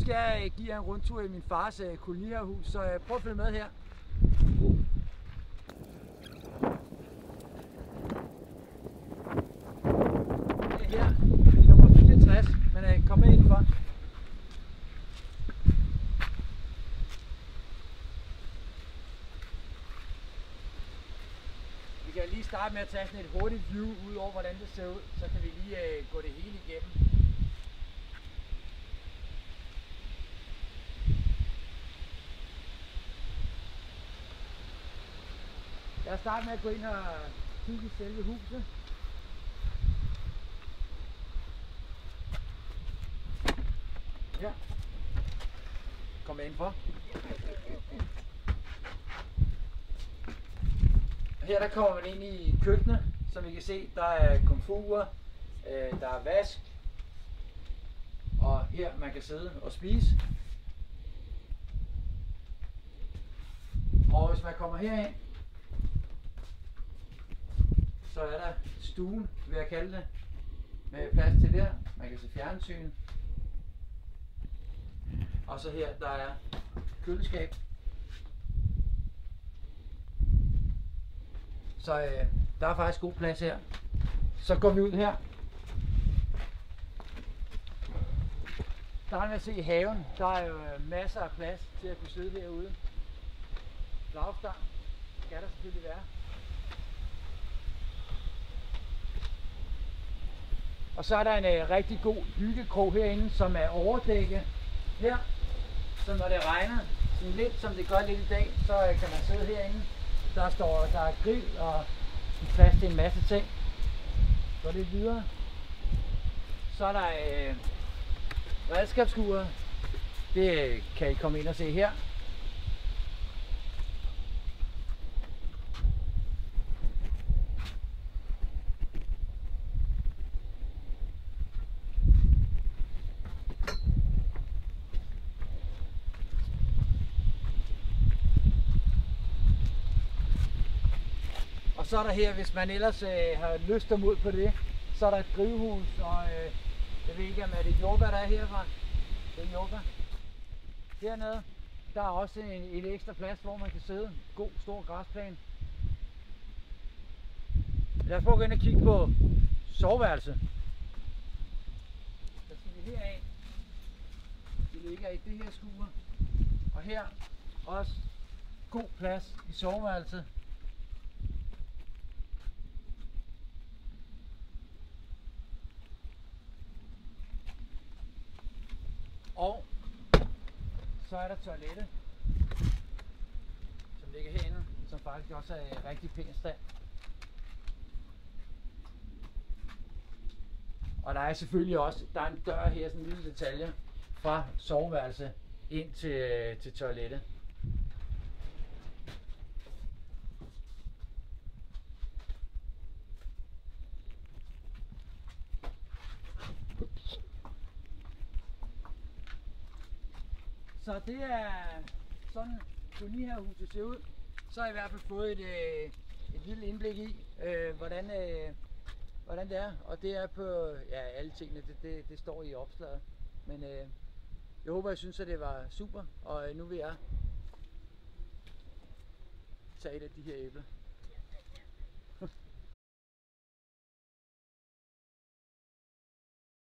skal jeg give jer en rundtur i min fars kolonihavehus, så prøv at følge med her. Det er her i nummer 64, men kom med indenfor. Vi kan lige starte med at tage sådan et hurtigt view ud over, hvordan det ser ud, så kan vi lige gå det hele igennem. Lad os starte med at gå ind og kigge i selve huset. Ja. Kom indenfor. Her der kommer man ind i køkkenet, som I kan se, der er komfurer, der er vask, og her man kan sidde og spise. Og hvis man kommer herind, så er der stuen, vil jeg kalde det, med plads til der. Man kan se fjernsyn. Og så her, der er køleskab. Så der er faktisk god plads her. Så går vi ud her. Der er at se i haven. Der er jo masser af plads til at kunne sidde herude. Flagstang skal der selvfølgelig være. Og så er der en rigtig god hyggekrog herinde, som er overdækket her. Så når det regner sådan lidt, som det gør lidt i dag, så kan man sidde herinde. Der er grill og plads til en masse ting. Går lidt videre. Så er der redskabsskure. Det kan I komme ind og se her. Og så er der her, hvis man ellers har lyst og mod på det, så er der et drivhus, og jeg ved ikke om det er jordbær, der er herfra. Det er jordbær. Hernede, der er også et ekstra plads, hvor man kan sidde. God, stor græsplæne. Lad os prøve at gå ind og kigge på soveværelset. Så skal vi heraf. Det ligger i det her skure. Og her også god plads i soveværelset. Og så er der toilettet, som ligger herinde, som faktisk også er i rigtig pæn stand. Og der er selvfølgelig også, der er en dør her, sådan en lille detalje, fra soveværelset ind til toilettet. Så det er sådan kolonihavehuset ser ud. Så har jeg i hvert fald fået et lille indblik i, hvordan det er. Og det er på alle tingene, det står i opslaget. Men jeg håber, I synes, at det var super. Og nu vil jeg tage et af de her æbler.